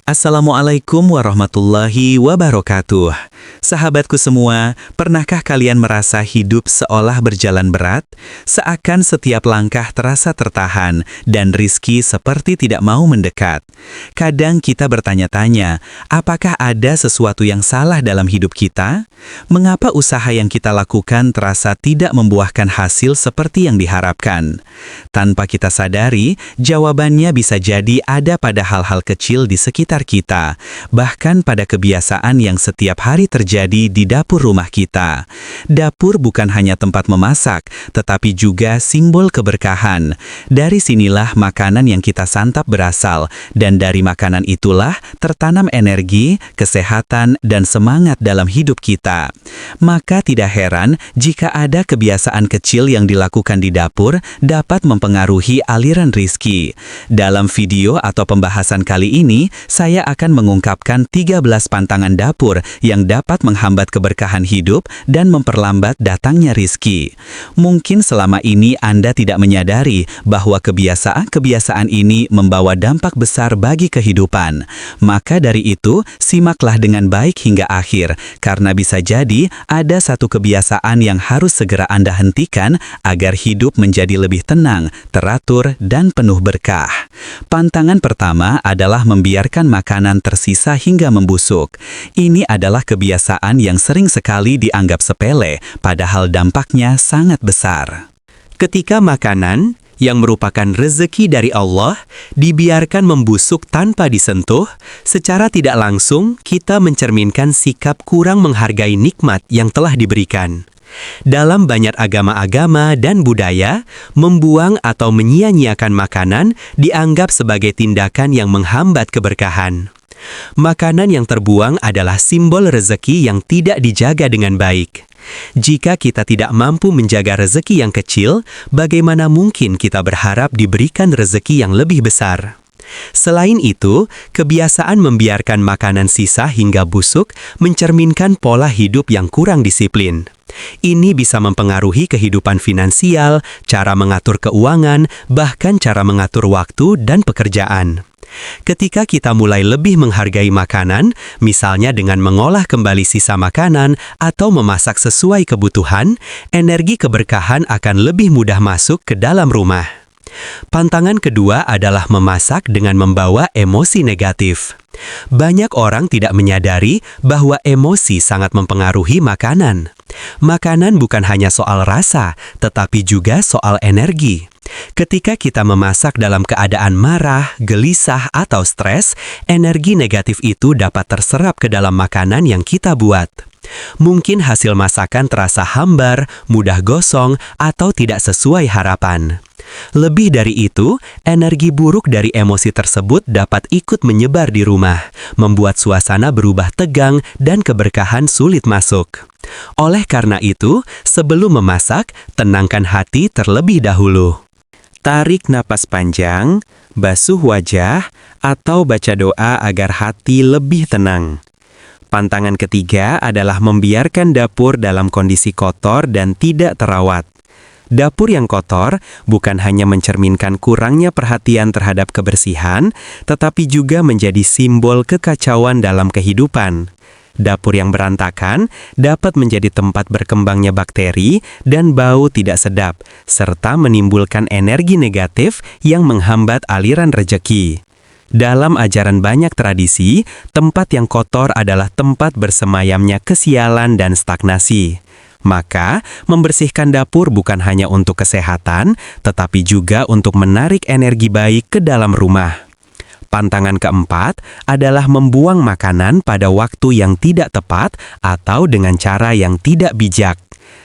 Assalamualaikum warahmatullahi wabarakatuh. Sahabatku semua, pernahkah kalian merasa hidup seolah berjalan berat? Seakan setiap langkah terasa tertahan dan rizki seperti tidak mau mendekat. Kadang kita bertanya-tanya, apakah ada sesuatu yang salah dalam hidup kita? Mengapa usaha yang kita lakukan terasa tidak membuahkan hasil seperti yang diharapkan? Tanpa kita sadari, jawabannya bisa jadi ada pada hal-hal kecil di sekitar kita, bahkan pada kebiasaan yang setiap hari terjadi di dapur rumah kita. Dapur bukan hanya tempat memasak, tetapi juga simbol keberkahan. Dari sinilah makanan yang kita santap berasal, dan dari makanan itulah tertanam energi, kesehatan, dan semangat dalam hidup kita. Maka tidak heran jika ada kebiasaan kecil yang dilakukan di dapur dapat mempengaruhi aliran rizki. Dalam video atau pembahasan kali ini, saya akan mengungkapkan 13 pantangan dapur yang dapat menghambat keberkahan hidup dan memperlambat datangnya rizki. Mungkin selama ini Anda tidak menyadari bahwa kebiasaan-kebiasaan ini membawa dampak besar bagi kehidupan. Maka dari itu, simaklah dengan baik hingga akhir, karena bisa jadi ada satu kebiasaan yang harus segera Anda hentikan agar hidup menjadi lebih tenang, teratur, dan penuh berkah. Pantangan pertama adalah membiarkan makanan tersisa hingga membusuk. Ini adalah kebiasaan yang sering sekali dianggap sepele, padahal dampaknya sangat besar. Ketika makanan yang merupakan rezeki dari Allah dibiarkan membusuk tanpa disentuh, secara tidak langsung kita mencerminkan sikap kurang menghargai nikmat yang telah diberikan. Dalam banyak agama-agama dan budaya, membuang atau menyia-nyiakan makanan dianggap sebagai tindakan yang menghambat keberkahan. Makanan yang terbuang adalah simbol rezeki yang tidak dijaga dengan baik. Jika kita tidak mampu menjaga rezeki yang kecil, bagaimana mungkin kita berharap diberikan rezeki yang lebih besar? Selain itu, kebiasaan membiarkan makanan sisa hingga busuk mencerminkan pola hidup yang kurang disiplin. Ini bisa mempengaruhi kehidupan finansial, cara mengatur keuangan, bahkan cara mengatur waktu dan pekerjaan. Ketika kita mulai lebih menghargai makanan, misalnya dengan mengolah kembali sisa makanan atau memasak sesuai kebutuhan, energi keberkahan akan lebih mudah masuk ke dalam rumah. Pantangan kedua adalah memasak dengan membawa emosi negatif. Banyak orang tidak menyadari bahwa emosi sangat mempengaruhi makanan. Makanan bukan hanya soal rasa, tetapi juga soal energi. Ketika kita memasak dalam keadaan marah, gelisah, atau stres, energi negatif itu dapat terserap ke dalam makanan yang kita buat. Mungkin hasil masakan terasa hambar, mudah gosong, atau tidak sesuai harapan. Lebih dari itu, energi buruk dari emosi tersebut dapat ikut menyebar di rumah, membuat suasana berubah tegang dan keberkahan sulit masuk. Oleh karena itu, sebelum memasak, tenangkan hati terlebih dahulu. Tarik napas panjang, basuh wajah, atau baca doa agar hati lebih tenang. Pantangan ketiga adalah membiarkan dapur dalam kondisi kotor dan tidak terawat. Dapur yang kotor bukan hanya mencerminkan kurangnya perhatian terhadap kebersihan, tetapi juga menjadi simbol kekacauan dalam kehidupan. Dapur yang berantakan dapat menjadi tempat berkembangnya bakteri dan bau tidak sedap, serta menimbulkan energi negatif yang menghambat aliran rejeki. Dalam ajaran banyak tradisi, tempat yang kotor adalah tempat bersemayamnya kesialan dan stagnasi. Maka, membersihkan dapur bukan hanya untuk kesehatan, tetapi juga untuk menarik energi baik ke dalam rumah. Pantangan keempat adalah membuang makanan pada waktu yang tidak tepat atau dengan cara yang tidak bijak.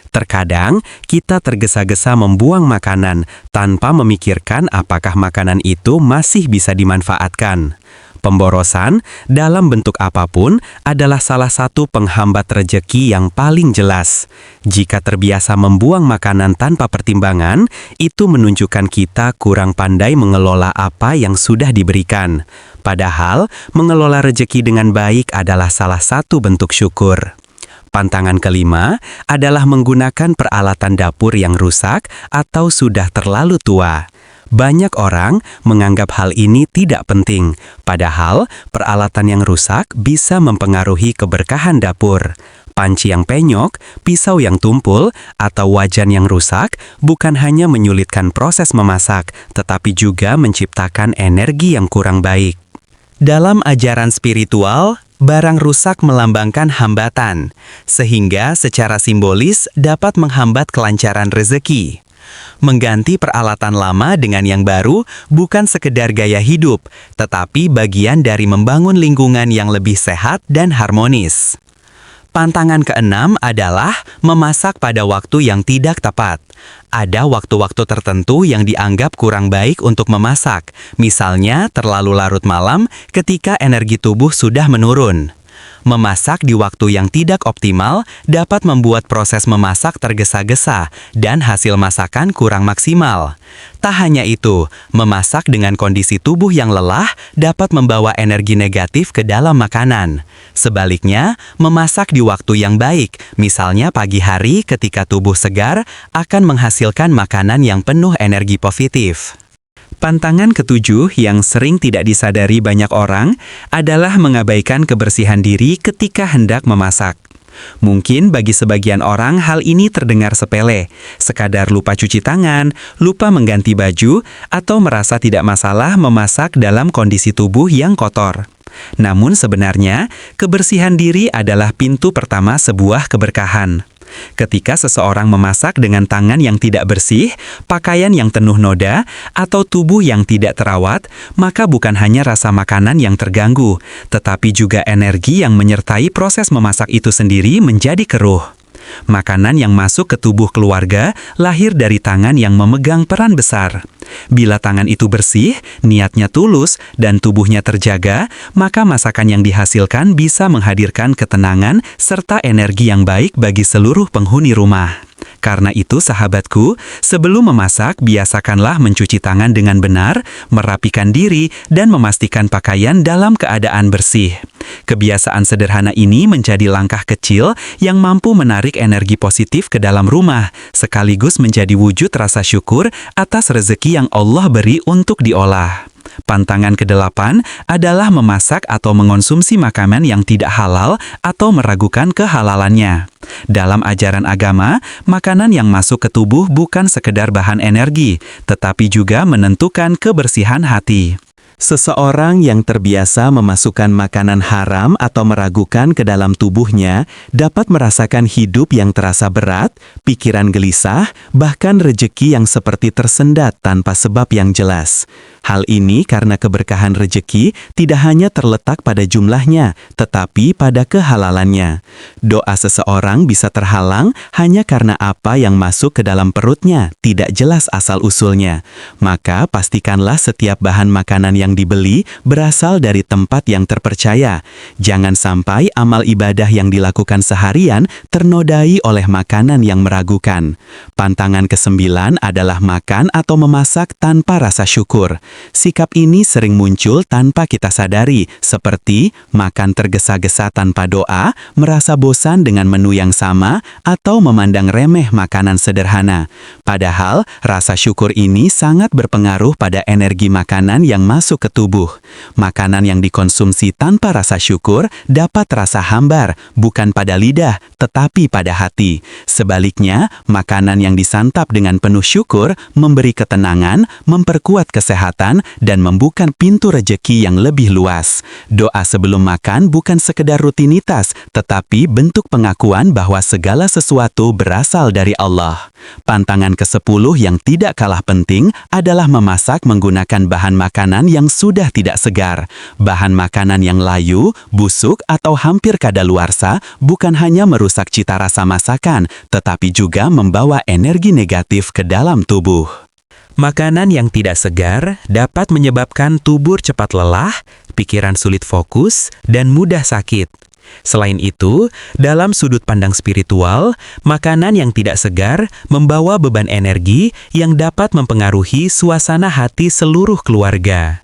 Terkadang, kita tergesa-gesa membuang makanan tanpa memikirkan apakah makanan itu masih bisa dimanfaatkan. Pemborosan, dalam bentuk apapun, adalah salah satu penghambat rejeki yang paling jelas. Jika terbiasa membuang makanan tanpa pertimbangan, itu menunjukkan kita kurang pandai mengelola apa yang sudah diberikan. Padahal, mengelola rejeki dengan baik adalah salah satu bentuk syukur. Pantangan kelima adalah menggunakan peralatan dapur yang rusak atau sudah terlalu tua. Banyak orang menganggap hal ini tidak penting, padahal peralatan yang rusak bisa mempengaruhi keberkahan dapur. Panci yang penyok, pisau yang tumpul, atau wajan yang rusak bukan hanya menyulitkan proses memasak, tetapi juga menciptakan energi yang kurang baik. Dalam ajaran spiritual, barang rusak melambangkan hambatan, sehingga secara simbolis dapat menghambat kelancaran rezeki. Mengganti peralatan lama dengan yang baru bukan sekedar gaya hidup, tetapi bagian dari membangun lingkungan yang lebih sehat dan harmonis. Pantangan keenam adalah memasak pada waktu yang tidak tepat. Ada waktu-waktu tertentu yang dianggap kurang baik untuk memasak, misalnya terlalu larut malam ketika energi tubuh sudah menurun. Memasak di waktu yang tidak optimal dapat membuat proses memasak tergesa-gesa dan hasil masakan kurang maksimal. Tak hanya itu, memasak dengan kondisi tubuh yang lelah dapat membawa energi negatif ke dalam makanan. Sebaliknya, memasak di waktu yang baik, misalnya pagi hari ketika tubuh segar, akan menghasilkan makanan yang penuh energi positif. Pantangan ketujuh yang sering tidak disadari banyak orang adalah mengabaikan kebersihan diri ketika hendak memasak. Mungkin bagi sebagian orang hal ini terdengar sepele, sekadar lupa cuci tangan, lupa mengganti baju, atau merasa tidak masalah memasak dalam kondisi tubuh yang kotor. Namun sebenarnya, kebersihan diri adalah pintu pertama sebuah keberkahan. Ketika seseorang memasak dengan tangan yang tidak bersih, pakaian yang penuh noda, atau tubuh yang tidak terawat, maka bukan hanya rasa makanan yang terganggu, tetapi juga energi yang menyertai proses memasak itu sendiri menjadi keruh. Makanan yang masuk ke tubuh keluarga lahir dari tangan yang memegang peran besar. Bila tangan itu bersih, niatnya tulus, dan tubuhnya terjaga, maka masakan yang dihasilkan bisa menghadirkan ketenangan serta energi yang baik bagi seluruh penghuni rumah. Karena itu, sahabatku, sebelum memasak, biasakanlah mencuci tangan dengan benar, merapikan diri, dan memastikan pakaian dalam keadaan bersih. Kebiasaan sederhana ini menjadi langkah kecil yang mampu menarik energi positif ke dalam rumah, sekaligus menjadi wujud rasa syukur atas rezeki yang Allah beri untuk diolah. Pantangan ke-8 adalah memasak atau mengonsumsi makanan yang tidak halal atau meragukan kehalalannya. Dalam ajaran agama, makanan yang masuk ke tubuh bukan sekedar bahan energi, tetapi juga menentukan kebersihan hati. Seseorang yang terbiasa memasukkan makanan haram atau meragukan ke dalam tubuhnya dapat merasakan hidup yang terasa berat, pikiran gelisah, bahkan rejeki yang seperti tersendat tanpa sebab yang jelas. Hal ini karena keberkahan rejeki tidak hanya terletak pada jumlahnya, tetapi pada kehalalannya. Doa seseorang bisa terhalang hanya karena apa yang masuk ke dalam perutnya tidak jelas asal-usulnya. Maka pastikanlah setiap bahan makanan yang dibeli berasal dari tempat yang terpercaya. Jangan sampai amal ibadah yang dilakukan seharian ternodai oleh makanan yang meragukan. Pantangan ke-9 adalah makan atau memasak tanpa rasa syukur. Sikap ini sering muncul tanpa kita sadari, seperti makan tergesa-gesa tanpa doa, merasa bosan dengan menu yang sama, atau memandang remeh makanan sederhana. Padahal, rasa syukur ini sangat berpengaruh pada energi makanan yang masuk ke tubuh. Makanan yang dikonsumsi tanpa rasa syukur dapat terasa hambar, bukan pada lidah, tetapi pada hati. Sebaliknya, makanan yang disantap dengan penuh syukur memberi ketenangan, memperkuat kesehatan, dan membuka pintu rejeki yang lebih luas. Doa sebelum makan bukan sekedar rutinitas, tetapi bentuk pengakuan bahwa segala sesuatu berasal dari Allah. Pantangan ke-10 yang tidak kalah penting adalah memasak menggunakan bahan makanan yang sudah tidak segar. Bahan makanan yang layu, busuk, atau hampir kadaluarsa bukan hanya merusak cita rasa masakan, tetapi juga membawa energi negatif ke dalam tubuh. Makanan yang tidak segar dapat menyebabkan tubuh cepat lelah, pikiran sulit fokus, dan mudah sakit. Selain itu, dalam sudut pandang spiritual, makanan yang tidak segar membawa beban energi yang dapat mempengaruhi suasana hati seluruh keluarga.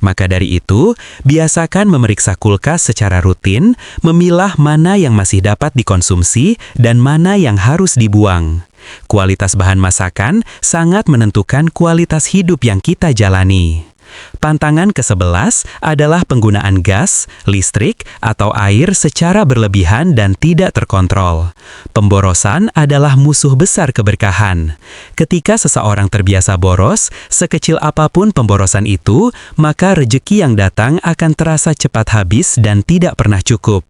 Maka dari itu, biasakan memeriksa kulkas secara rutin, memilah mana yang masih dapat dikonsumsi dan mana yang harus dibuang. Kualitas bahan masakan sangat menentukan kualitas hidup yang kita jalani. Pantangan ke-11 adalah penggunaan gas, listrik, atau air secara berlebihan dan tidak terkontrol. Pemborosan adalah musuh besar keberkahan. Ketika seseorang terbiasa boros, sekecil apapun pemborosan itu, maka rejeki yang datang akan terasa cepat habis dan tidak pernah cukup.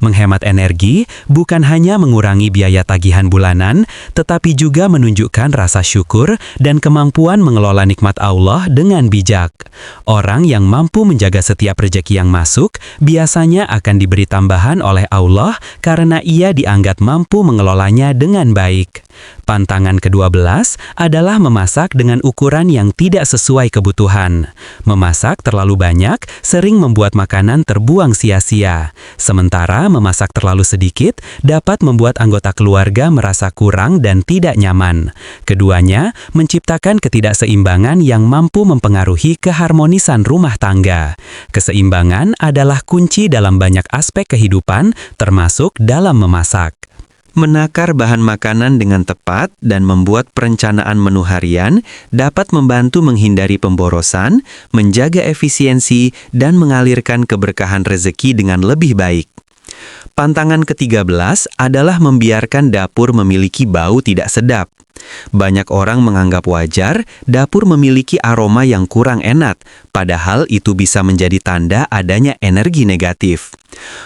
Menghemat energi bukan hanya mengurangi biaya tagihan bulanan, tetapi juga menunjukkan rasa syukur dan kemampuan mengelola nikmat Allah dengan bijak. Orang yang mampu menjaga setiap rejeki yang masuk biasanya akan diberi tambahan oleh Allah karena ia dianggap mampu mengelolanya dengan baik. Pantangan ke-12 adalah memasak dengan ukuran yang tidak sesuai kebutuhan. Memasak terlalu banyak sering membuat makanan terbuang sia-sia. Sementara memasak terlalu sedikit dapat membuat anggota keluarga merasa kurang dan tidak nyaman. Keduanya menciptakan ketidakseimbangan yang mampu mempengaruhi keharmonisan rumah tangga. Keseimbangan adalah kunci dalam banyak aspek kehidupan, termasuk dalam memasak. Menakar bahan makanan dengan tepat dan membuat perencanaan menu harian dapat membantu menghindari pemborosan, menjaga efisiensi, dan mengalirkan keberkahan rezeki dengan lebih baik. Pantangan ke-13 adalah membiarkan dapur memiliki bau tidak sedap. Banyak orang menganggap wajar dapur memiliki aroma yang kurang enak, padahal itu bisa menjadi tanda adanya energi negatif.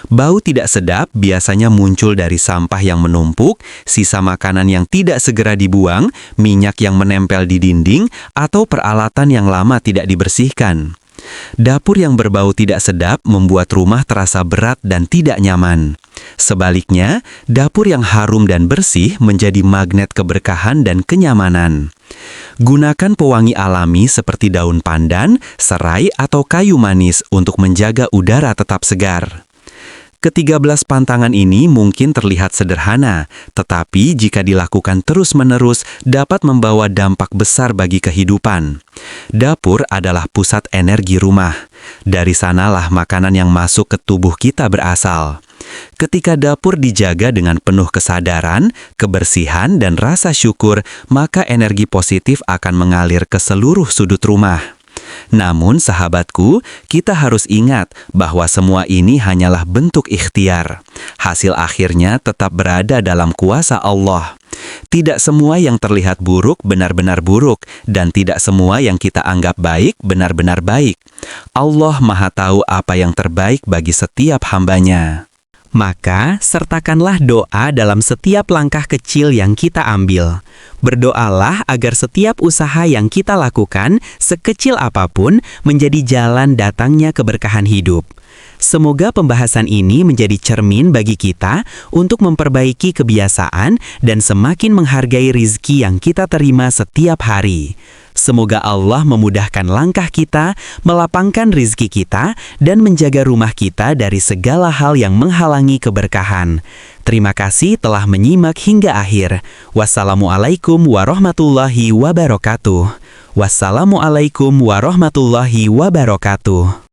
Bau tidak sedap biasanya muncul dari sampah yang menumpuk, sisa makanan yang tidak segera dibuang, minyak yang menempel di dinding, atau peralatan yang lama tidak dibersihkan. Dapur yang berbau tidak sedap membuat rumah terasa berat dan tidak nyaman. Sebaliknya, dapur yang harum dan bersih menjadi magnet keberkahan dan kenyamanan. Gunakan pewangi alami seperti daun pandan, serai, atau kayu manis untuk menjaga udara tetap segar. Ke-13 pantangan ini mungkin terlihat sederhana, tetapi jika dilakukan terus-menerus dapat membawa dampak besar bagi kehidupan. Dapur adalah pusat energi rumah. Dari sanalah makanan yang masuk ke tubuh kita berasal. Ketika dapur dijaga dengan penuh kesadaran, kebersihan, dan rasa syukur, maka energi positif akan mengalir ke seluruh sudut rumah. Namun sahabatku, kita harus ingat bahwa semua ini hanyalah bentuk ikhtiar. Hasil akhirnya tetap berada dalam kuasa Allah. Tidak semua yang terlihat buruk benar-benar buruk, dan tidak semua yang kita anggap baik benar-benar baik. Allah Maha Tahu apa yang terbaik bagi setiap hambanya. Maka, sertakanlah doa dalam setiap langkah kecil yang kita ambil. Berdoalah agar setiap usaha yang kita lakukan, sekecil apapun, menjadi jalan datangnya keberkahan hidup. Semoga pembahasan ini menjadi cermin bagi kita untuk memperbaiki kebiasaan dan semakin menghargai rizki yang kita terima setiap hari. Semoga Allah memudahkan langkah kita, melapangkan rizki kita, dan menjaga rumah kita dari segala hal yang menghalangi keberkahan. Terima kasih telah menyimak hingga akhir. Wassalamualaikum warahmatullahi wabarakatuh. Wassalamualaikum warahmatullahi wabarakatuh.